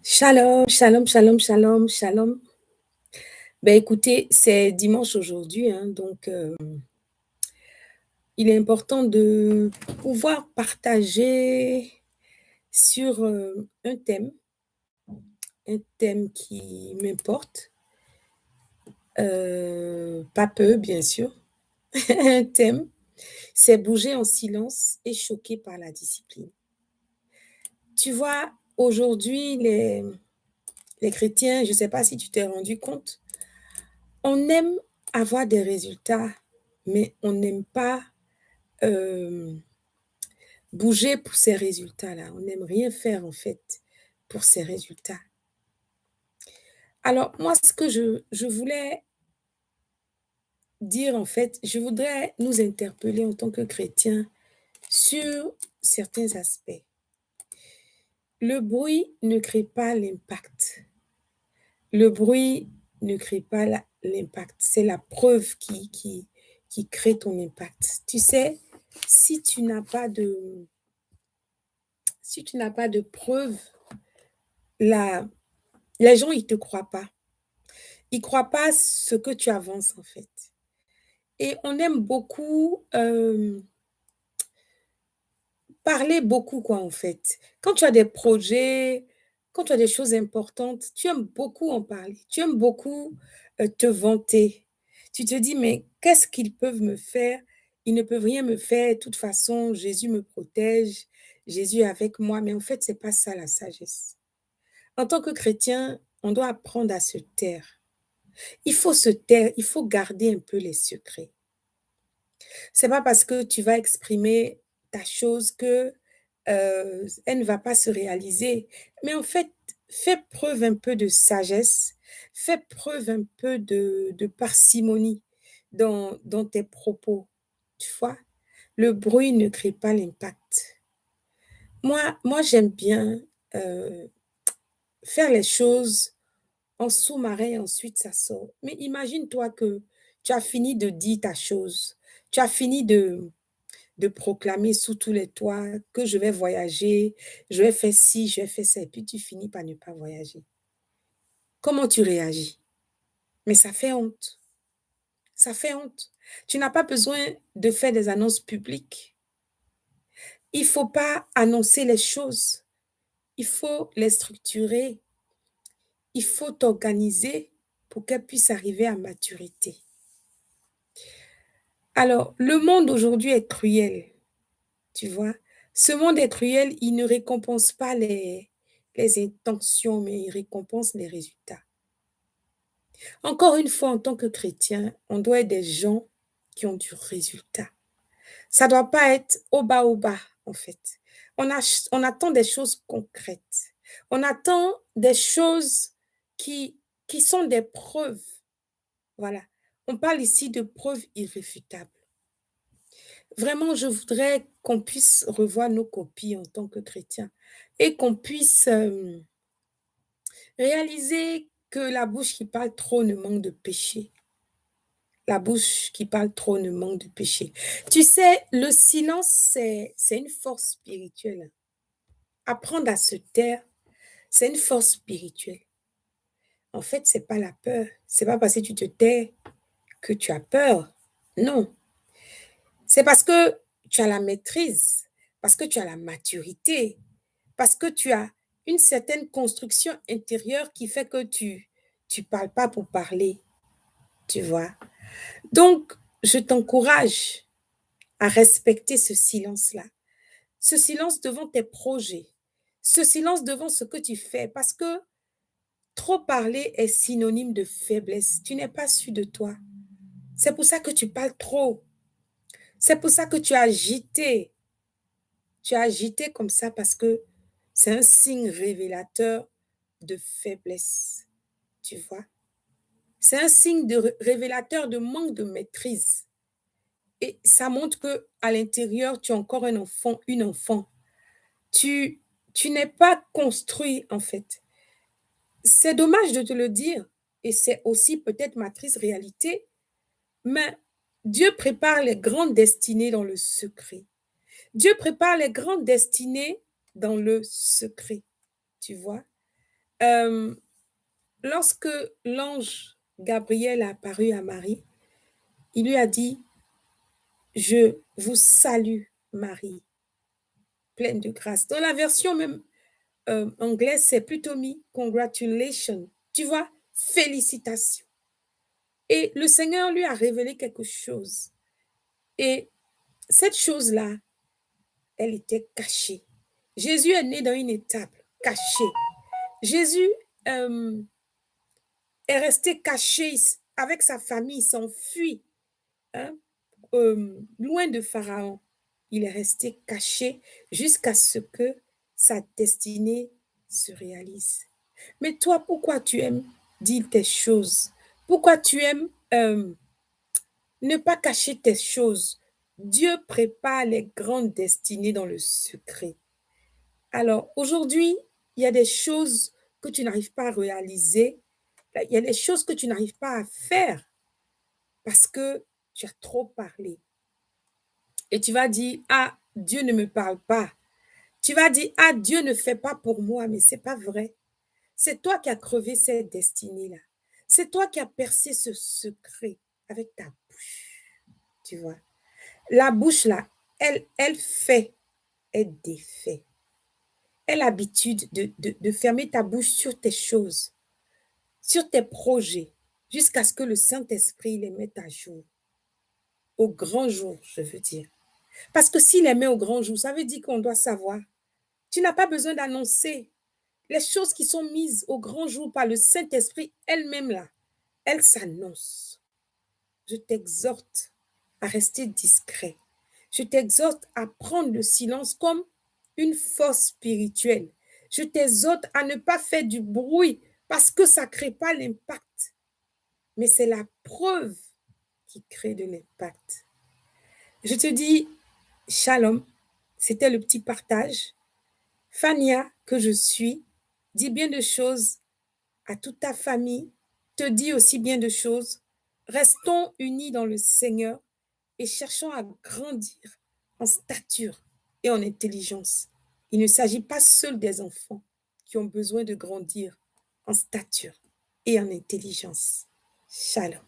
Shalom, shalom, shalom, shalom, shalom. Ben écoutez, c'est dimanche aujourd'hui, hein, donc il est important de pouvoir partager sur un thème qui m'importe, pas peu bien sûr. Un thème, c'est bouger en silence et choquer par la discipline. Tu vois, aujourd'hui, les chrétiens, je ne sais pas si tu t'es rendu compte, on aime avoir des résultats, mais on n'aime pas euh, bouger pour ces résultats-là. On n'aime rien faire, en fait, pour ces résultats. Alors, moi, ce que je voulais dire, en fait, je voudrais nous interpeller en tant que chrétiens sur certains aspects. Le bruit ne crée pas l'impact. Le bruit ne crée pas l'impact. C'est la preuve qui crée ton impact. Tu sais, si tu n'as pas de, si tu n'as pas de preuve, la, les gens, ils ne te croient pas. Ils ne croient pas ce que tu avances, en fait. Et on aime beaucoup parler beaucoup, quoi, en fait. Quand tu as des projets, quand tu as des choses importantes, tu aimes beaucoup en parler. Tu aimes beaucoup te vanter. Tu te dis, mais qu'est-ce qu'ils peuvent me faire? Ils ne peuvent rien me faire. De toute façon, Jésus me protège. Jésus est avec moi. Mais en fait, c'est pas ça la sagesse. En tant que chrétien, on doit apprendre à se taire. Il faut se taire, il faut garder un peu les secrets. C'est pas parce que tu vas exprimer ta chose que elle ne va pas se réaliser. Mais en fait, fais preuve un peu de sagesse, fais preuve un peu de parcimonie dans tes propos. Tu vois, le bruit ne crée pas l'impact. Moi j'aime bien euh, faire les choses en sous-marin et ensuite ça sort. Mais imagine-toi que tu as fini de dire ta chose, tu as fini de proclamer sous tous les toits que je vais voyager, je vais faire ci, je vais faire ça, et puis tu finis par ne pas voyager. Comment tu réagis? Mais ça fait honte. Ça fait honte. Tu n'as pas besoin de faire des annonces publiques. Il ne faut pas annoncer les choses. Il faut les structurer. Il faut t'organiser pour qu'elles puissent arriver à maturité. Alors, le monde aujourd'hui est cruel, tu vois. Ce monde est cruel, il ne récompense pas les intentions, mais il récompense les résultats. Encore une fois, en tant que chrétien, on doit être des gens qui ont du résultat. Ça ne doit pas être au bas, en fait. On attend des choses concrètes. On attend des choses qui, qui sont des preuves. Voilà. On parle ici de preuves irréfutables. Vraiment, je voudrais qu'on puisse revoir nos copies en tant que chrétiens et qu'on puisse réaliser que la bouche qui parle trop ne manque de péché. La bouche qui parle trop ne manque de péché. Tu sais, le silence, c'est une force spirituelle. Apprendre à se taire, c'est une force spirituelle. En fait, c'est pas la peur. C'est pas parce que tu te tais que tu as peur. Non. C'est parce que tu as la maîtrise, parce que tu as la maturité, parce que tu as une certaine construction intérieure qui fait que tu parles pas pour parler, tu vois. Donc, je t'encourage à respecter ce silence-là, ce silence devant tes projets, ce silence devant ce que tu fais, parce que trop parler est synonyme de faiblesse. Tu n'es pas sûr de toi. C'est pour ça que tu parles trop. C'est pour ça que tu as agité. Tu as agité comme ça parce que c'est un signe révélateur de faiblesse, tu vois. C'est un signe révélateur de manque de maîtrise. Et ça montre que à l'intérieur, tu es encore un enfant, une enfant. Tu, tu n'es pas construit, en fait. C'est dommage de te le dire. Et c'est aussi peut-être ma triste réalité. Mais Dieu prépare les grandes destinées dans le secret. Dieu prépare les grandes destinées dans le secret. Tu vois? Euh, Lorsque l'ange Gabriel a apparu à Marie, il lui a dit, je vous salue, Marie, pleine de grâce. Dans la version même anglaise, c'est plutôt mis congratulations. Tu vois, félicitations. Et le Seigneur lui a révélé quelque chose. Et cette chose-là, elle était cachée. Jésus est né dans une étable cachée. Jésus euh, est resté caché avec sa famille, s'enfuit, hein, loin de Pharaon. Il est resté caché jusqu'à ce que sa destinée se réalise. Mais toi, pourquoi tu aimes dire tes choses? Pourquoi tu aimes ne pas cacher tes choses? Dieu prépare les grandes destinées dans le secret. Alors, aujourd'hui, il y a des choses que tu n'arrives pas à réaliser. Il y a des choses que tu n'arrives pas à faire parce que tu as trop parlé. Et tu vas dire, ah, Dieu ne me parle pas. Tu vas dire, ah, Dieu ne fait pas pour moi, mais ce n'est pas vrai. C'est toi qui as crevé cette destinée-là. C'est toi qui as percé ce secret avec ta bouche. Tu vois, la bouche, là, elle fait, elle défait. Elle a l'habitude de fermer ta bouche sur tes choses, sur tes projets, jusqu'à ce que le Saint-Esprit les mette à jour. Au grand jour, je veux dire. Parce que s'il les met au grand jour, ça veut dire qu'on doit savoir. Tu n'as pas besoin d'annoncer. Les choses qui sont mises au grand jour par le Saint-Esprit elle-même là, elles s'annoncent. Je t'exhorte à rester discret. Je t'exhorte à prendre le silence comme une force spirituelle. Je t'exhorte à ne pas faire du bruit parce que ça ne crée pas l'impact. Mais c'est la preuve qui crée de l'impact. Je te dis, shalom, c'était le petit partage. Fania, que je suis, dis bien de choses à toute ta famille, te dis aussi bien de choses. Restons unis dans le Seigneur et cherchons à grandir en stature et en intelligence. Il ne s'agit pas seul des enfants qui ont besoin de grandir en stature et en intelligence. Shalom.